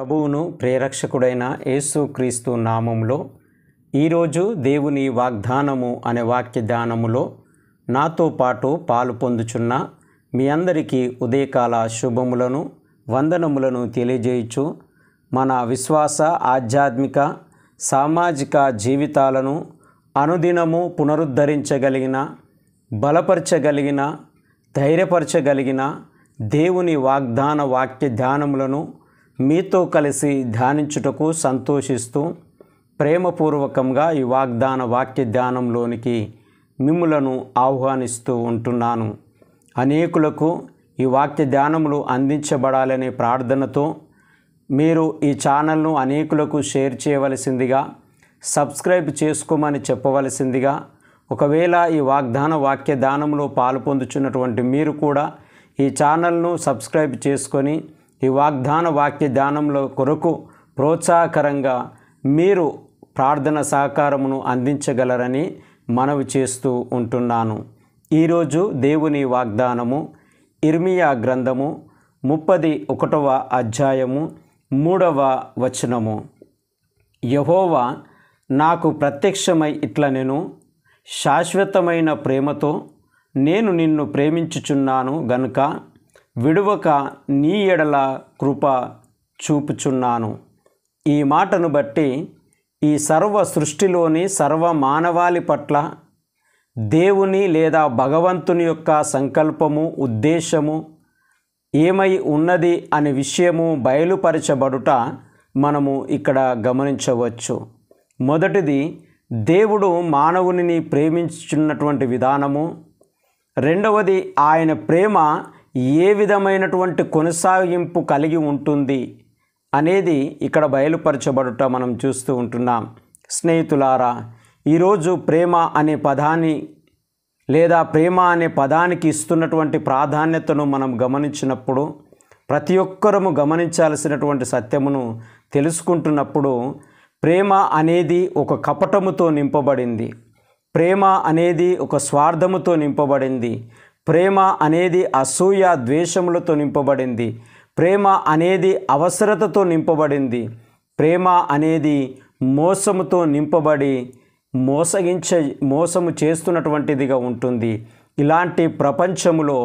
ప్రభువును ప్రేరక్షకుడైన యేసుక్రీస్తు నామములో ఈరోజు దేవుని వాగ్దానము అనే వాక్య ధ్యానములో నాతో పాటు పాలు పొందుచున్న మీ అందరికీ ఉదయకాల శుభములను వందనములను తెలియజేయచ్చు. మన విశ్వాస ఆధ్యాత్మిక సామాజిక జీవితాలను అనుదినము పునరుద్ధరించగలిగిన, బలపరచగలిగిన, ధైర్యపరచగలిగిన దేవుని వాగ్దాన వాక్య ధ్యానములను మీతో కలిసి ధ్యానించుటకు సంతోషిస్తూ ప్రేమపూర్వకంగా ఈ వాగ్దాన వాక్య ధ్యానంలోనికి మిమ్ములను ఆహ్వానిస్తూ ఉంటున్నాను. అనేకులకు ఈ వాక్య ధ్యానములు అందించబడాలనే ప్రార్థనతో మీరు ఈ ఛానల్ను అనేకులకు షేర్ చేయవలసిందిగా, సబ్స్క్రైబ్ చేసుకోమని చెప్పవలసిందిగా, ఒకవేళ ఈ వాగ్దాన వాక్య ధ్యానంలో పాలు పొందుచున్నటువంటి మీరు కూడా ఈ ఛానల్ను సబ్స్క్రైబ్ చేసుకొని ఈ వాగ్దాన వాక్య ధ్యానంలో కొరకు ప్రోత్సాహకరంగా మీరు ప్రార్థన సహకారమును అందించగలరని మనవి చేస్తూ ఉంటున్నాను. ఈరోజు దేవుని వాగ్దానము ఇర్మియా గ్రంథము 31వ అధ్యాయము 3వ వచనము. యెహోవా నాకు ప్రత్యక్షమై ఇట్లనెను, శాశ్వతమైన ప్రేమతో నేను నిన్ను ప్రేమించుచున్నాను గనుక విడువక నీ ఎడల కృప చూపుచున్నాను. ఈ మాటను బట్టి ఈ సర్వ సృష్టిలోని సర్వ మానవాళి పట్ల దేవుని లేదా భగవంతుని యొక్క సంకల్పము, ఉద్దేశము ఏమై ఉన్నది అనే విషయము బయలుపరచబడుట మనము ఇక్కడ గమనించవచ్చు. మొదటిది, దేవుడు మానవుని ప్రేమించుచున్నటువంటి విధానము. రెండవది, ఆయన ప్రేమ ఏ విధమైనటువంటి కొనసాగింపు కలిగి ఉంటుంది అనేది ఇక్కడ బయలుపరచబడుట మనం చూస్తూ ఉంటున్నాం. స్నేహితులారా, ఈరోజు ప్రేమ అనే పదాన్ని లేదా ప్రేమ అనే పదానికి ఇస్తున్నటువంటి ప్రాధాన్యతను మనం గమనించినప్పుడు, ప్రతి ఒక్కరము గమనించాల్సినటువంటి సత్యమును తెలుసుకుంటున్నప్పుడు, ప్రేమ అనేది ఒక కపటముతో నింపబడింది. ప్రేమ అనేది ఒక స్వార్థముతో నింపబడింది. ప్రేమ అనేది అసూయ ద్వేషములతో నింపబడింది. ప్రేమ అనేది అవసరతతో నింపబడింది. ప్రేమ అనేది మోసముతో నింపబడి మోసము చేస్తున్నటువంటిదిగా ఉంటుంది. ఇలాంటి ప్రపంచములో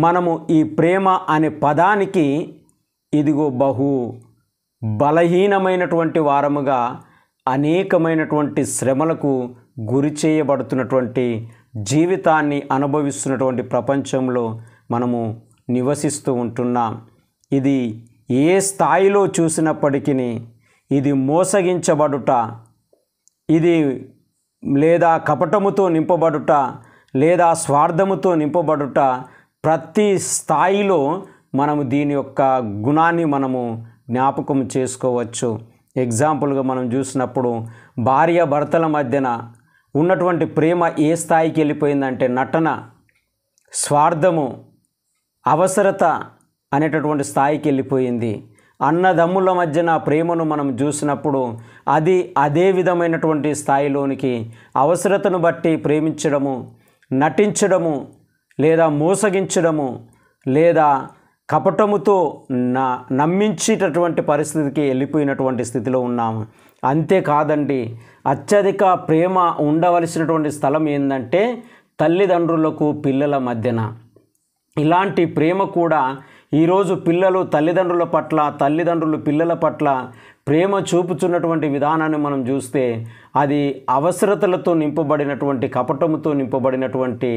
మనము ఈ ప్రేమ అనే పదానికి ఇదిగో బహు బలహీనమైనటువంటి వారముగా అనేకమైనటువంటి శ్రమలకు గురి చేయబడుతున్నటువంటి జీవితాన్ని అనుభవిస్తున్నటువంటి ప్రపంచంలో మనము నివసిస్తూ ఉంటున్నాం. ఇది ఏ స్థాయిలో చూసినప్పటికీ ఇది మోసగించబడుట, ఇది లేదా కపటముతో నింపబడుట, లేదా స్వార్థముతో నింపబడుట, ప్రతి స్థాయిలో మనము దీని యొక్క గుణాన్ని మనము జ్ఞాపకం చేసుకోవచ్చు. ఎగ్జాంపుల్గా మనం చూసినప్పుడు భార్య భర్తల మధ్యన ఉన్నటువంటి ప్రేమ ఏ స్థాయికి వెళ్ళిపోయిందంటే నటన, స్వార్థము, అవసరత అనేటటువంటి స్థాయికి వెళ్ళిపోయింది. అన్నదమ్ముల మధ్యన ప్రేమను మనం చూసినప్పుడు అది అదే విధమైనటువంటి స్థాయిలోనికి అవసరతను బట్టి ప్రేమించడము, నటించడము, లేదా మోసగించడము, లేదా కపటముతో నమ్మించేటటువంటి పరిస్థితికి వెళ్ళిపోయినటువంటి స్థితిలో ఉన్నాము. అంతేకాదండి, అత్యధిక ప్రేమ ఉండవలసినటువంటి స్థలం ఏంటంటే తల్లిదండ్రులకు పిల్లల మధ్యన. ఇలాంటి ప్రేమ కూడా ఈరోజు పిల్లలు తల్లిదండ్రుల పట్ల, తల్లిదండ్రులు పిల్లల పట్ల ప్రేమ చూపుచున్నటువంటి విధానాన్ని మనం చూస్తే అది అవసరతలతో నింపబడినటువంటి, కపటముతో నింపబడినటువంటి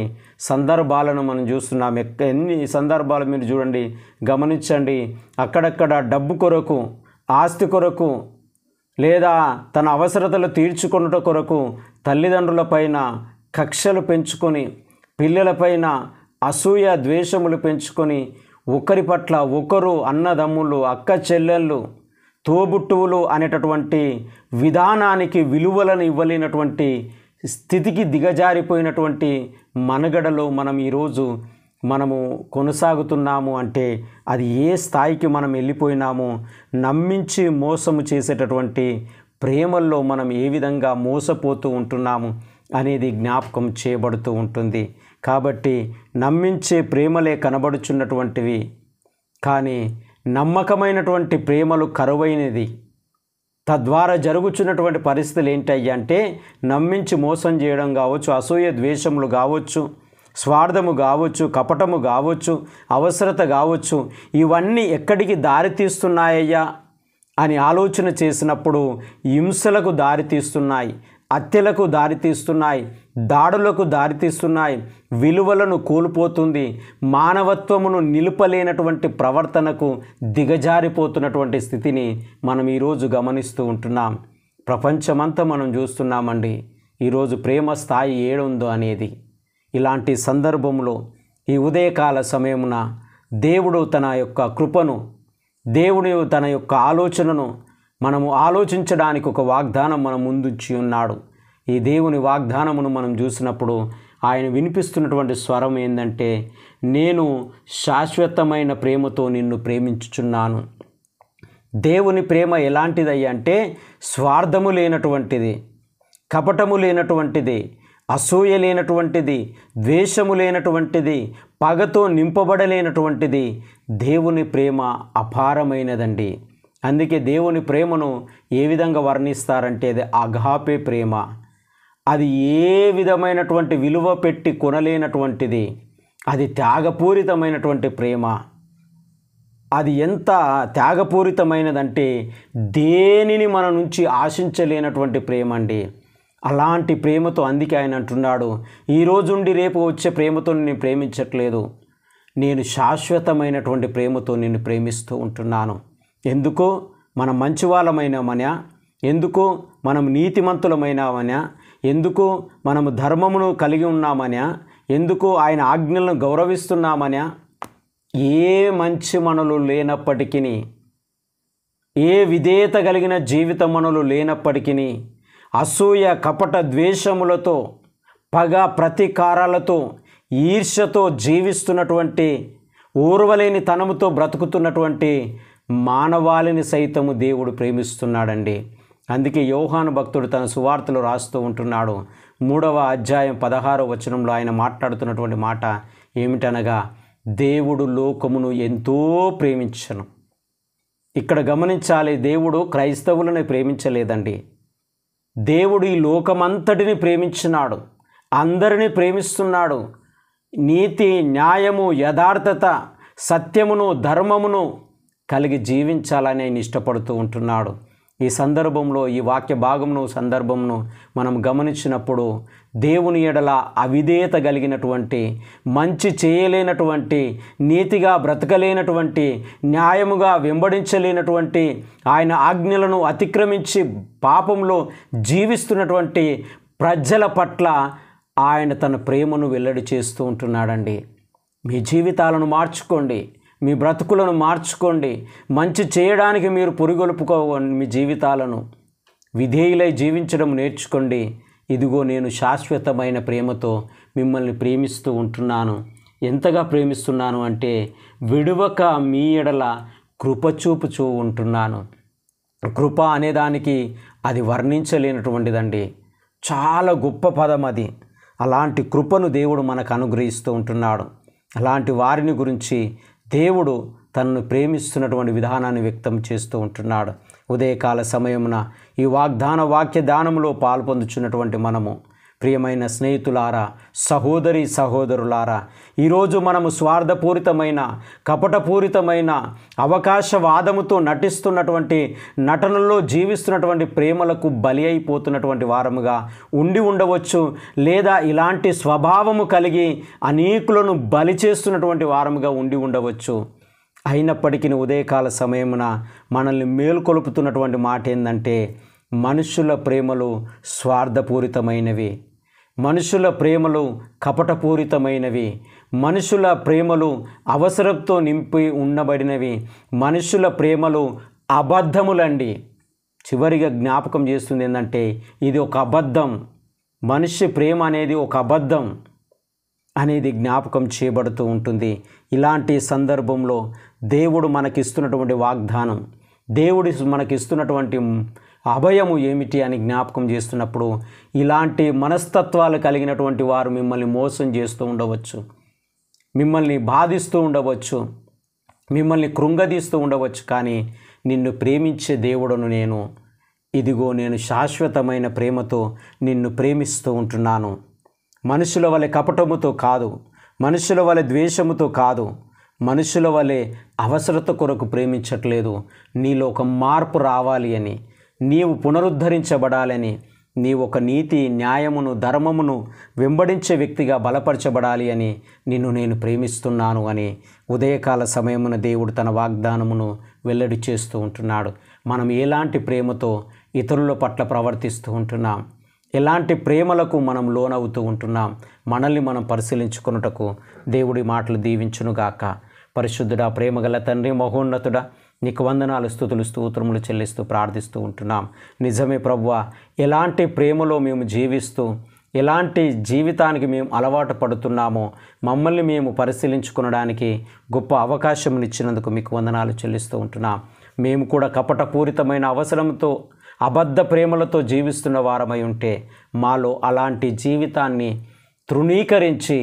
సందర్భాలను మనం చూస్తున్నాం. ఎన్ని సందర్భాలు మీరు చూడండి, గమనించండి. అక్కడక్కడ డబ్బు కొరకు, ఆస్తి కొరకు, లేదా తన అవసరతలు తీర్చుకొనుట కొరకు తల్లిదండ్రులపైన కక్షలు పెంచుకొని, పిల్లలపైన అసూయ ద్వేషములు పెంచుకొని, ఒకరి పట్ల ఒకరు అన్నదమ్ములు, అక్క చెల్లెళ్ళు, తోబుట్టువులు అనేటటువంటి విధానానికి విలువలను ఇవ్వలేనటువంటి స్థితికి దిగజారిపోయినటువంటి మనుగడలో మనం ఈరోజు కొనసాగుతున్నాము అంటే అది ఏ స్థాయికి మనం వెళ్ళిపోయినామో, నమ్మించి మోసము చేసేటటువంటి ప్రేమల్లో మనం ఏ విధంగా మోసపోతూ ఉంటున్నాము అనేది జ్ఞాపకం చేయబడుతూ ఉంటుంది. కాబట్టి నమ్మించే ప్రేమలే కనబడుచున్నటువంటివి, కానీ నమ్మకమైనటువంటి ప్రేమలు కరువైనది. తద్వారా జరుగుతున్నటువంటి పరిస్థితులు ఏంటయ్యా అంటే నమ్మించి మోసం చేయడం కావచ్చు, అసూయ ద్వేషములు కావచ్చు, స్వార్థము కావచ్చు, కపటము కావచ్చు, అవసరత కావచ్చు, ఇవన్నీ ఎక్కడికి దారితీస్తున్నాయ్యా అని ఆలోచన చేసినప్పుడు హింసలకు దారితీస్తున్నాయి, హత్యలకు దారితీస్తున్నాయి, దాడులకు దారితీస్తున్నాయి, విలువలను కోల్పోతుంది, మానవత్వమును నిలుపలేనటువంటి ప్రవర్తనకు దిగజారిపోతున్నటువంటి స్థితిని మనం ఈరోజు గమనిస్తూ ఉంటున్నాం. ప్రపంచమంతా మనం చూస్తున్నామండి ఈరోజు ప్రేమ స్థాయి ఏడుందో అనేది. ఇలాంటి సందర్భంలో ఈ ఉదయకాల సమయమున దేవుడు తన యొక్క కృపను, దేవుడు తన యొక్క ఆలోచనను మనము ఆలోచించడానికి ఒక వాగ్దానం మన ముందుంచి ఉన్నాడు. ఈ దేవుని వాగ్దానమును మనం చూసినప్పుడు ఆయన వినిపిస్తున్నటువంటి స్వరం ఏంటంటే, నేను శాశ్వతమైన ప్రేమతో నిన్ను ప్రేమించుచున్నాను. దేవుని ప్రేమ ఎలాంటిదయ్యా అంటే స్వార్థము లేనటువంటిది, కపటము లేనటువంటిది, అసూయ లేనటువంటిది, ద్వేషము లేనటువంటిది, పగతో నింపబడలేనటువంటిది. దేవుని ప్రేమ అపారమైనదండి. అందుకే దేవుని ప్రేమను ఏ విధంగా వర్ణిస్తారంటే అది అగాపే ప్రేమ. అది ఏ విధమైనటువంటి విలువ పెట్టి కొనలేనటువంటిది. అది త్యాగపూరితమైనటువంటి ప్రేమ. అది ఎంత త్యాగపూరితమైనదంటే దేనిని మన నుంచి ఆశించలేనటువంటి ప్రేమ అండి. అలాంటి ప్రేమతో అందుకే ఆయన అంటున్నాడు, ఈరోజుండి రేపు వచ్చే ప్రేమతో నేను ప్రేమించట్లేదు, నేను శాశ్వతమైనటువంటి ప్రేమతో నిన్ను ప్రేమిస్తూ ఉంటున్నాను. ఎందుకు? మనం మంచివాళ్ళమైనామనా? ఎందుకు మనం నీతిమంతులమైనామనా? ఎందుకు మనము ధర్మమును కలిగి ఉన్నామనా? ఎందుకు ఆయన ఆజ్ఞలను గౌరవిస్తున్నామనా? ఏ మంచి మనలు లేనప్పటికీ, ఏ విధేయత కలిగిన జీవిత మనలు లేనప్పటికీ, అసూయ కపట ద్వేషములతో, పగ ప్రతీకారాలతో, ఈర్ష్యతో జీవిస్తున్నటువంటి, ఓర్వలేని తనముతో బ్రతుకుతున్నటువంటి మానవాళిని సైతము దేవుడు ప్రేమిస్తున్నాడండి. అందుకే యోహాను భక్తుడు తన సువార్తలో రాస్తూ ఉంటున్నాడు. 3వ అధ్యాయం 16వ వచనంలో ఆయన మాట్లాడుతున్నటువంటి మాట ఏమిటనగా, దేవుడు లోకమును ఎంతో ప్రేమించెను. ఇక్కడ గమనించాలి, దేవుడు క్రైస్తవులను ప్రేమించలేదండి. దేవుడు ఈ లోకమంతటిని ప్రేమించినాడు, అందరినీ ప్రేమిస్తున్నాడు. నీతి, న్యాయము, యథార్థత, సత్యమును, ధర్మమును కలిగి జీవించాలని ఆయన ఇష్టపడుతూ ఉంటున్నాడు. ఈ సందర్భంలో ఈ వాక్య భాగమును సందర్భమును మనం గమనించినప్పుడు దేవుని ఎడల అవిధేయత కలిగినటువంటి, మంచి చేయలేనటువంటి, నీతిగా బ్రతకలేనటువంటి, న్యాయముగా వెంబడించలేనటువంటి, ఆయన ఆజ్ఞలను అతిక్రమించి పాపంలో జీవిస్తున్నటువంటి ప్రజల పట్ల ఆయన తన ప్రేమను వెల్లడి చేస్తూ ఉంటున్నాడండి. మీ జీవితాలను మార్చుకోండి, మీ బ్రతుకులను మార్చుకోండి, మంచి చేయడానికి మీరు పురిగొల్పుకోండి. మీ జీవితాలను విధేయులై జీవించడం నేర్చుకోండి. ఇదిగో నేను శాశ్వతమైన ప్రేమతో మిమ్మల్ని ప్రేమిస్తూ ఉంటున్నాను. ఎంతగా ప్రేమిస్తున్నాను అంటే విడువక మీ ఎడల కృప చూపుచూ ఉంటున్నాను. కృప అనేదానికి అది వర్ణించలేనటువంటిదండి. చాలా గొప్ప పదం అది. అలాంటి కృపను దేవుడు మనకు అనుగ్రహిస్తూ ఉంటున్నాడు. అలాంటి వారిని గురించి దేవుడు తనను ప్రేమిస్తున్నటువంటి విధానాన్ని వ్యక్తం చేస్తూ ఉంటున్నాడు. ఉదయకాల సమయమున ఈ వాగ్దాన వాక్య దానంలో పాల్పొందుచున్నటువంటి మనము, ప్రియమైన స్నేహితులారా, సహోదరి సహోదరులారా, ఈరోజు మనము స్వార్థపూరితమైన, కపటపూరితమైన, అవకాశవాదముతో నటిస్తున్నటువంటి, నటనలో జీవిస్తున్నటువంటి ప్రేమలకు బలి అయిపోతున్నటువంటి వారముగా ఉండి ఉండవచ్చు. లేదా ఇలాంటి స్వభావము కలిగి అనేకులను బలి చేస్తున్నటువంటి వారముగా ఉండి ఉండవచ్చు. అయినప్పటికీ ఉదయకాల సమయమున మనల్ని మేల్కొలుపుతున్నటువంటి మాట ఏంటంటే, మనుషుల ప్రేమలు స్వార్థపూరితమైనవి, మనుషుల ప్రేమలు కపటపూరితమైనవి, మనుషుల ప్రేమలు అవసరంతో నింపి ఉండబడినవి, మనుషుల ప్రేమలు అబద్ధములండి. చివరిగా జ్ఞాపకం చేస్తుంది ఏంటంటే ఇది ఒక అబద్ధం. మనిషి ప్రేమ అనేది ఒక అబద్ధం అనేది జ్ఞాపకం చేయబడుతూ ఉంటుంది. ఇలాంటి సందర్భంలో దేవుడు మనకిస్తున్నటువంటి వాగ్దానం, దేవుడు మనకిస్తున్నటువంటి అభయము ఏమిటి అని జ్ఞాపకం చేస్తున్నప్పుడు, ఇలాంటి మనస్తత్వాలు కలిగినటువంటి వారు మిమ్మల్ని మోసం చేస్తూ ఉండవచ్చు, మిమ్మల్ని బాధిస్తూ ఉండవచ్చు, మిమ్మల్ని కృంగదీస్తూ ఉండవచ్చు, కానీ నిన్ను ప్రేమించే దేవుడను నేను. ఇదిగో నేను శాశ్వతమైన ప్రేమతో నిన్ను ప్రేమిస్తూ ఉంటున్నాను. మనుషుల వలె కపటముతో కాదు, మనుషుల వలె ద్వేషముతో కాదు, మనుషుల వలె అవసరత కొరకు ప్రేమించట్లేదు. నీలో ఒక మార్పు రావాలి అని, నీవు పునరుద్ధరించబడాలని, నీవు ఒక నీతి, న్యాయమును, ధర్మమును వెంబడించే వ్యక్తిగా బలపరచబడాలి అని నిన్ను నేను ప్రేమిస్తున్నాను అని ఉదయకాల సమయమున దేవుడు తన వాగ్దానమును వెల్లడి చేస్తూ ఉంటున్నాడు. మనం ఎలాంటి ప్రేమతో ఇతరుల పట్ల ప్రవర్తిస్తూ ఉంటున్నాం, ఎలాంటి ప్రేమలకు మనం లోనవుతూ ఉంటున్నాం, మనల్ని మనం పరిశీలించుకొనుటకు దేవుడి మాటలు దీవించునుగాక. పరిశుద్ధుడా, ప్రేమగల తండ్రి, మహోన్నతుడా, నీకు వందనాలు, స్తుతులు, స్తోత్రములు చెల్లిస్తూ ప్రార్థిస్తూ ఉంటున్నాం. నిజమే ప్రభువా, ఎలాంటి ప్రేమలో మేము జీవిస్తూ ఎలాంటి జీవితానికి మేము అలవాటు పడుతున్నామో మమ్మల్ని మేము పరిశీలించుకొనడానికి గొప్ప అవకాశం ఇచ్చినందుకు మీకు వందనాలు చెల్లిస్తూ ఉంటున్నాం. మేము కూడా కపటపూరితమైన అవసరంతో అబద్ధ ప్రేమలతో జీవిస్తున్న వారమై ఉంటే మాలో అలాంటి జీవితాన్ని తృణీకరించి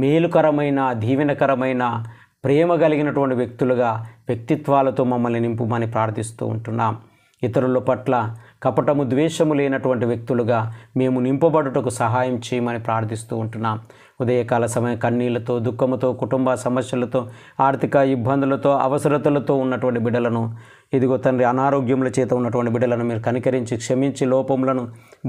మేలుకరమైన, దీవెనకరమైన, ప్రేమ కలిగినటువంటి వ్యక్తిత్వాలతో మమ్మల్ని నింపుమని ప్రార్థిస్తూ ఉంటున్నాం. ఇతరుల పట్ల కపటము, ద్వేషము లేనటువంటి వ్యక్తులుగా మేము నింపబడుటకు సహాయం చేయమని ప్రార్థిస్తూ ఉంటున్నాం. ఉదయకాల సమయం కన్నీళ్లతో, దుఃఖముతో, కుటుంబ సమస్యలతో, ఆర్థిక ఇబ్బందులతో, అవసరతలతో ఉన్నటువంటి బిడ్డలను, ఇదిగో తండ్రి, అనారోగ్యముల చేత ఉన్నటువంటి బిడ్డలను మీరు కనికరించి క్షమించి లోపములను,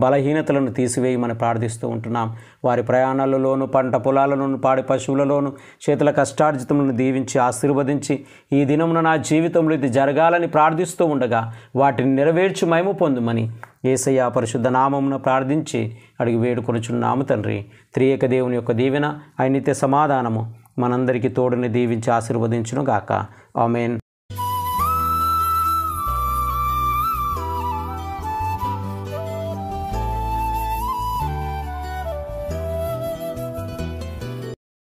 బలహీనతలను తీసివేయమని ప్రార్థిస్తూ ఉంటున్నాం. వారి ప్రయాణాలలోను, పంట పొలాలలోను, పాడి పశువులలోను చేతుల కష్టార్జితములను దీవించి ఆశీర్వదించి ఈ దినమున నా జీవితంలో ఇది జరగాలని ప్రార్థిస్తూ ఉండగా వాటిని నెరవేర్చి మహిమ పొందుమని యేసయ్య పరిశుద్ధ నామమున ప్రార్థించి అడిగి వేడుకొనుచున్నాము తండ్రి. త్రియేక దేవుని యొక్క దీవెన, ఆయన నిత్య సమాధానము మనందరికీ తోడుని దీవించి ఆశీర్వదించును గాక. ఆమేన్.